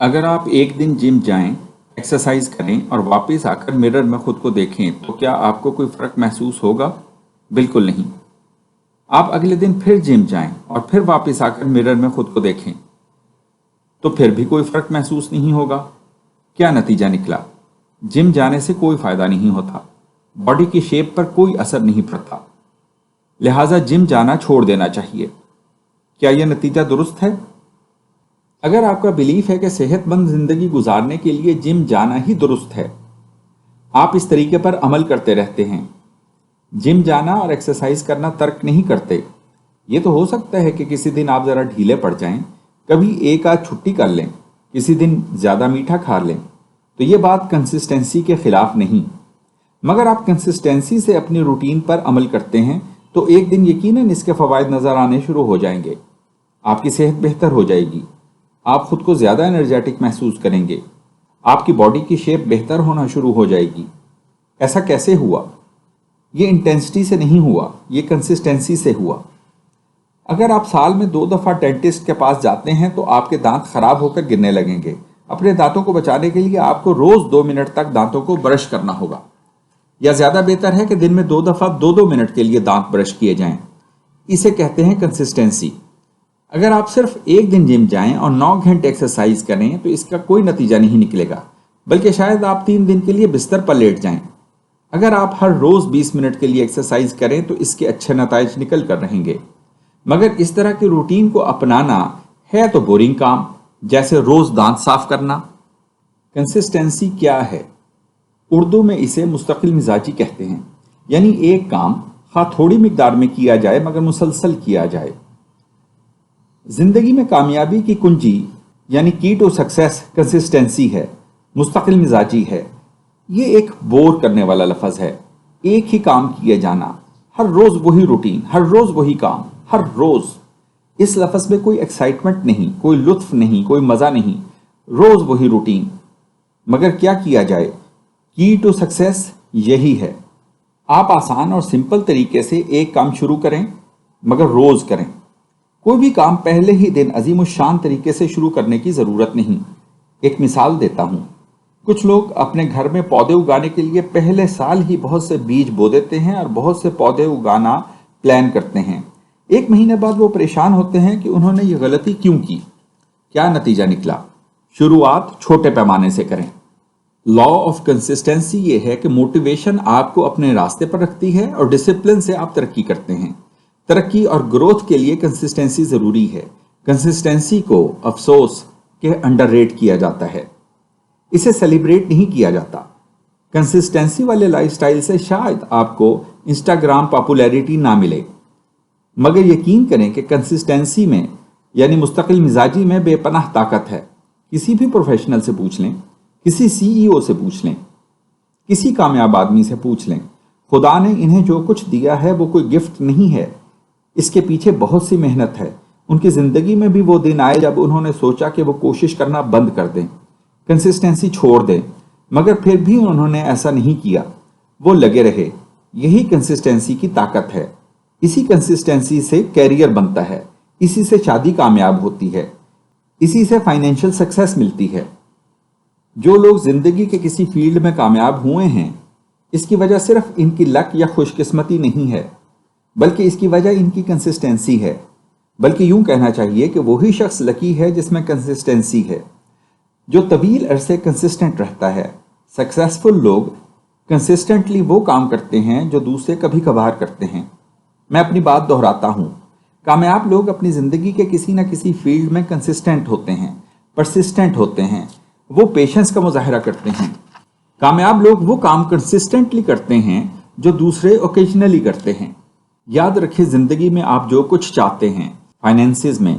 अगर आप एक दिन जिम जाएं, एक्सरसाइज करें और वापस आकर मिरर में खुद को देखें तो क्या आपको कोई फर्क महसूस होगा? बिल्कुल नहीं। आप अगले दिन फिर जिम जाएं और फिर वापस आकर मिरर में खुद को देखें तो फिर भी कोई फर्क महसूस नहीं होगा। क्या नतीजा निकला? जिम जाने से कोई फायदा नहीं होता, बॉडी की शेप पर कोई असर नहीं पड़ता, लिहाजा जिम जाना छोड़ देना चाहिए। क्या यह नतीजा दुरुस्त है? अगर आपका बिलीफ है कि सेहतमंद जिंदगी गुजारने के लिए जिम जाना ही दुरुस्त है, आप इस तरीके पर अमल करते रहते हैं, जिम जाना और एक्सरसाइज करना तर्क नहीं करते। ये तो हो सकता है कि किसी दिन आप ज़रा ढीले पड़ जाएं, कभी एक आध छुट्टी कर लें, किसी दिन ज़्यादा मीठा खा लें, तो ये बात कंसिस्टेंसी के खिलाफ नहीं। मगर आप कंसिस्टेंसी से अपनी रूटीन पर अमल करते हैं तो एक दिन यकीनन इसके फ़वाइद नज़र आने शुरू हो जाएंगे। आपकी सेहत बेहतर हो जाएगी, आप खुद को ज़्यादा एनर्जेटिक महसूस करेंगे, आपकी बॉडी की शेप बेहतर होना शुरू हो जाएगी। ऐसा कैसे हुआ? ये इंटेंसिटी से नहीं हुआ, ये कंसिस्टेंसी से हुआ। अगर आप साल में 2 दफ़ा डेंटिस्ट के पास जाते हैं तो आपके दांत खराब होकर गिरने लगेंगे। अपने दांतों को बचाने के लिए आपको रोज़ 2 मिनट तक दांतों को ब्रश करना होगा, या ज़्यादा बेहतर है कि दिन में 2 दफ़ा 2-2 मिनट के लिए दांत ब्रश किए जाएं। इसे कहते हैं कंसिस्टेंसी। अगर आप सिर्फ एक दिन जिम जाएं और 9 घंटे एक्सरसाइज करें तो इसका कोई नतीजा नहीं निकलेगा, बल्कि शायद आप 3 दिन के लिए बिस्तर पर लेट जाएं। अगर आप हर रोज़ 20 मिनट के लिए एक्सरसाइज करें तो इसके अच्छे नतीजे निकल कर रहेंगे। मगर इस तरह की रूटीन को अपनाना है तो बोरिंग काम, जैसे रोज़ दांत साफ करना। कंसिस्टेंसी क्या है? उर्दू में इसे मुस्तकिल मिजाजी कहते हैं, यानी एक काम हाँ थोड़ी मिकदार में किया जाए मगर मुसलसल किया जाए। जिंदगी में कामयाबी की कुंजी यानी की टू सक्सेस कंसिस्टेंसी है, मुस्तकिल मिजाजी है। ये एक बोर करने वाला लफ्ज़ है। एक ही काम किए जाना, हर रोज़ वही रूटीन, हर रोज़ वही काम, हर रोज़। इस लफ्ज़ में कोई एक्साइटमेंट नहीं, कोई लुत्फ नहीं, कोई मज़ा नहीं, रोज़ वही रूटीन। मगर क्या किया जाए? की टू सक्सेस यही है। आप आसान और सिंपल तरीके से एक काम शुरू करें, मगर रोज़ करें। कोई भी काम पहले ही दिन अजीम शान तरीके से शुरू करने की ज़रूरत नहीं। एक मिसाल देता हूँ। कुछ लोग अपने घर में पौधे उगाने के लिए पहले साल ही बहुत से बीज बो देते हैं और बहुत से पौधे उगाना प्लान करते हैं। 1 महीने बाद वो परेशान होते हैं कि उन्होंने ये गलती क्यों की। क्या नतीजा निकला? शुरुआत छोटे पैमाने से करें। लॉ ऑफ कंसिस्टेंसी ये है कि मोटिवेशन आपको अपने रास्ते पर रखती है और डिसिप्लिन से आप तरक्की करते हैं। तरक्की और ग्रोथ के लिए कंसिस्टेंसी ज़रूरी है। कंसिस्टेंसी को अफसोस के अंडररेट किया जाता है, इसे सेलिब्रेट नहीं किया जाता। कंसिस्टेंसी वाले लाइफस्टाइल से शायद आपको इंस्टाग्राम पॉपुलैरिटी ना मिले, मगर यकीन करें कि कंसिस्टेंसी में यानी मुस्तकिल मिजाजी में बेपनाह ताकत है। किसी भी प्रोफेशनल से पूछ लें, किसी सीईओ से पूछ लें, किसी कामयाब आदमी से पूछ लें, खुदा ने इन्हें जो कुछ दिया है वो कोई गिफ्ट नहीं है, इसके पीछे बहुत सी मेहनत है। उनकी ज़िंदगी में भी वो दिन आए जब उन्होंने सोचा कि वो कोशिश करना बंद कर दें, कंसिस्टेंसी छोड़ दें, मगर फिर भी उन्होंने ऐसा नहीं किया। वो लगे रहे। यही कंसिस्टेंसी की ताकत है। इसी कंसिस्टेंसी से कैरियर बनता है, इसी से शादी कामयाब होती है, इसी से फाइनेंशियल सक्सेस मिलती है। जो लोग ज़िंदगी के किसी फील्ड में कामयाब हुए हैं, इसकी वजह सिर्फ इनकी लक या खुशकिस्मती नहीं है, बल्कि इसकी वजह इनकी कंसिस्टेंसी है। बल्कि यूं कहना चाहिए कि वही शख्स लकी है जिसमें कंसिस्टेंसी है, जो तवील अरसे कंसिस्टेंट रहता है। सक्सेसफुल लोग कंसिस्टेंटली वो काम करते हैं जो दूसरे कभी कभार करते हैं। मैं अपनी बात दोहराता हूँ। कामयाब लोग अपनी ज़िंदगी के किसी न किसी फील्ड में कंसिस्टेंट होते हैं, परसिस्टेंट होते हैं, वो पेशेंस का मुजाहरा करते हैं। कामयाब लोग वो काम कंसिस्टेंटली करते हैं जो दूसरे ओकेजनली करते हैं। याद रखें, ज़िंदगी में आप जो कुछ चाहते हैं, फाइनेंसिस में,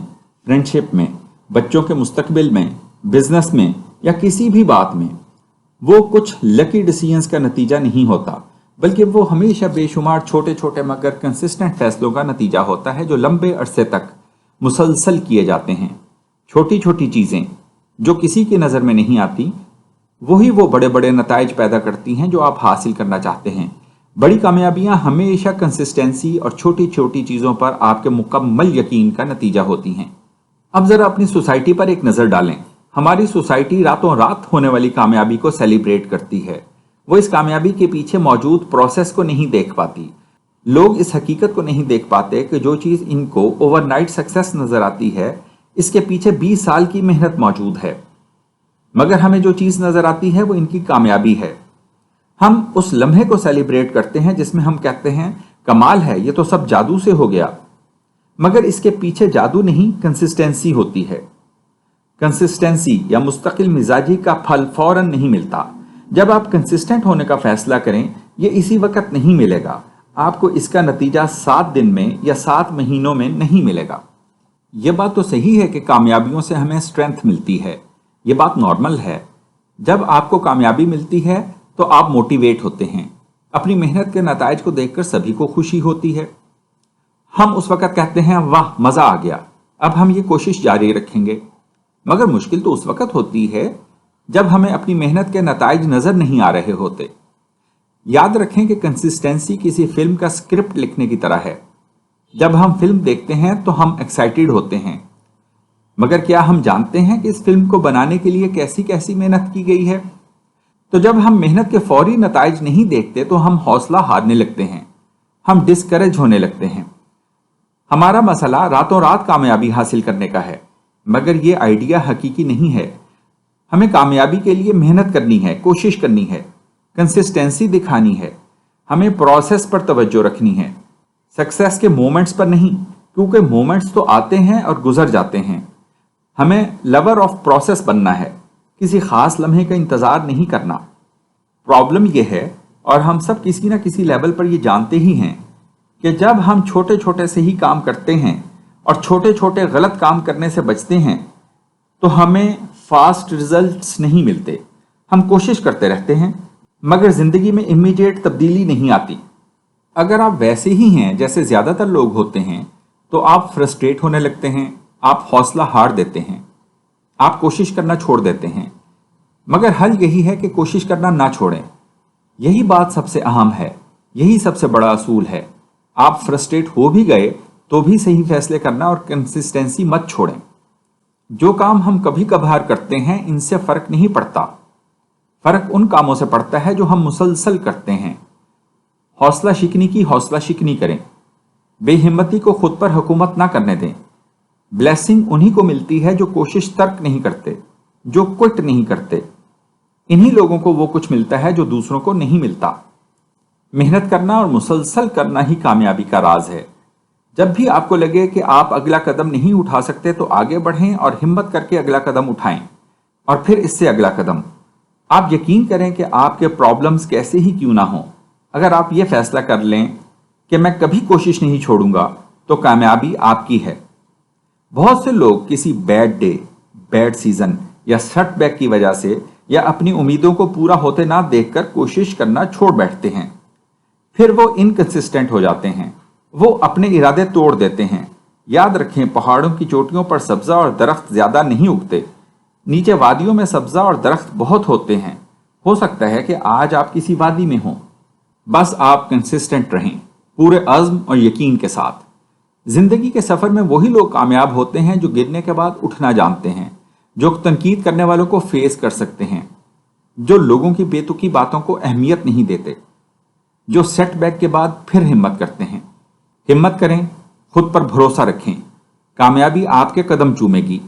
फ्रेंडशिप में, बच्चों के मुस्तकबिल में, बिजनेस में या किसी भी बात में, वो कुछ लकी डिसीजंस का नतीजा नहीं होता, बल्कि वो हमेशा बेशुमार छोटे छोटे मगर कंसिस्टेंट फैसलों का नतीजा होता है जो लंबे अरसे तक मुसलसल किए जाते हैं। छोटी छोटी चीज़ें जो किसी की नज़र में नहीं आती, वही वो बड़े बड़े नताइज पैदा करती हैं जो आप हासिल करना चाहते हैं। बड़ी कामयाबियां हमेशा कंसिस्टेंसी और छोटी छोटी चीज़ों पर आपके मुकम्मल यकीन का नतीजा होती हैं। अब ज़रा अपनी सोसाइटी पर एक नज़र डालें। हमारी सोसाइटी रातों रात होने वाली कामयाबी को सेलिब्रेट करती है। वो इस कामयाबी के पीछे मौजूद प्रोसेस को नहीं देख पाती। लोग इस हकीकत को नहीं देख पाते कि जो चीज़ इनको ओवरनाइट सक्सेस नजर आती है, इसके पीछे 20 साल की मेहनत मौजूद है। मगर हमें जो चीज़ नजर आती है वो इनकी कामयाबी है। हम उस लम्हे को सेलिब्रेट करते हैं जिसमें हम कहते हैं कमाल है, ये तो सब जादू से हो गया। मगर इसके पीछे जादू नहीं, कंसिस्टेंसी होती है। कंसिस्टेंसी या मुस्तकिल मिजाजी का फल फौरन नहीं मिलता। जब आप कंसिस्टेंट होने का फैसला करें, ये इसी वक्त नहीं मिलेगा। आपको इसका नतीजा 7 दिन में या 7 महीनों में नहीं मिलेगा। यह बात तो सही है कि कामयाबियों से हमें स्ट्रेंथ मिलती है। ये बात नॉर्मल है। जब आपको कामयाबी मिलती है तो आप मोटिवेट होते हैं। अपनी मेहनत के नताइज को देखकर सभी को खुशी होती है। हम उस वक्त कहते हैं वाह मजा आ गया, अब हम ये कोशिश जारी रखेंगे। मगर मुश्किल तो उस वक्त होती है जब हमें अपनी मेहनत के नताइज नजर नहीं आ रहे होते। याद रखें कि कंसिस्टेंसी किसी फिल्म का स्क्रिप्ट लिखने की तरह है। जब हम फिल्म देखते हैं तो हम एक्साइटेड होते हैं, मगर क्या हम जानते हैं कि इस फिल्म को बनाने के लिए कैसी कैसी मेहनत की गई है? तो जब हम मेहनत के फौरी नताइज नहीं देखते तो हम हौसला हारने लगते हैं, हम डिस्करेज होने लगते हैं। हमारा मसला रातों रात कामयाबी हासिल करने का है, मगर ये आइडिया हकीकी नहीं है। हमें कामयाबी के लिए मेहनत करनी है, कोशिश करनी है, कंसिस्टेंसी दिखानी है। हमें प्रोसेस पर तवज्जो रखनी है, सक्सेस के मोमेंट्स पर नहीं, क्योंकि मोमेंट्स तो आते हैं और गुजर जाते हैं। हमें लवर ऑफ प्रोसेस बनना है, किसी खास लम्हे का इंतजार नहीं करना। प्रॉब्लम यह है, और हम सब किसी ना किसी लेवल पर यह जानते ही हैं, कि जब हम छोटे छोटे से ही काम करते हैं और छोटे छोटे गलत काम करने से बचते हैं तो हमें फास्ट रिजल्ट्स नहीं मिलते। हम कोशिश करते रहते हैं, मगर जिंदगी में इमीडिएट तब्दीली नहीं आती। अगर आप वैसे ही हैं जैसे ज्यादातर लोग होते हैं तो आप फ्रस्ट्रेट होने लगते हैं, आप हौसला हार देते हैं, आप कोशिश करना छोड़ देते हैं। मगर हल यही है कि कोशिश करना ना छोड़ें। यही बात सबसे अहम है, यही सबसे बड़ा असूल है। आप फ्रस्ट्रेट हो भी गए तो भी सही फैसले करना और कंसिस्टेंसी मत छोड़ें। जो काम हम कभी कभार करते हैं इनसे फर्क नहीं पड़ता। फर्क उन कामों से पड़ता है जो हम मुसलसल करते हैं। हौसला शिकनी की हौसला शिकनी करें, बेहिम्मती को खुद पर हुकूमत ना करने दें। ब्लेसिंग उन्हीं को मिलती है जो कोशिश तर्क नहीं करते, जो क्विट नहीं करते। इन्हीं लोगों को वो कुछ मिलता है जो दूसरों को नहीं मिलता। मेहनत करना और मुसलसल करना ही कामयाबी का राज है। जब भी आपको लगे कि आप अगला कदम नहीं उठा सकते तो आगे बढ़ें और हिम्मत करके अगला कदम उठाएं, और फिर इससे अगला कदम। आप यकीन करें कि आपके प्रॉब्लम्स कैसे ही क्यों ना हो, अगर आप ये फैसला कर लें कि मैं कभी कोशिश नहीं छोड़ूंगा, तो कामयाबी आपकी है। बहुत से लोग किसी बैड डे, बैड सीजन या सेटबैक की वजह से या अपनी उम्मीदों को पूरा होते ना देखकर कोशिश करना छोड़ बैठते हैं। फिर वो इनकंसिस्टेंट हो जाते हैं, वो अपने इरादे तोड़ देते हैं। याद रखें, पहाड़ों की चोटियों पर सब्जा और दरख्त ज्यादा नहीं उगते, नीचे वादियों में सब्जा और दरख्त बहुत होते हैं। हो सकता है कि आज आप किसी वादी में हों, बस आप कंसिस्टेंट रहें, पूरे अज़्म और यकीन के साथ। जिंदगी के सफर में वही लोग कामयाब होते हैं जो गिरने के बाद उठना जानते हैं, जो तनकीद करने वालों को फेस कर सकते हैं, जो लोगों की बेतुकी बातों को अहमियत नहीं देते, जो सेटबैक के बाद फिर हिम्मत करते हैं। हिम्मत करें, खुद पर भरोसा रखें, कामयाबी आपके कदम चूमेगी।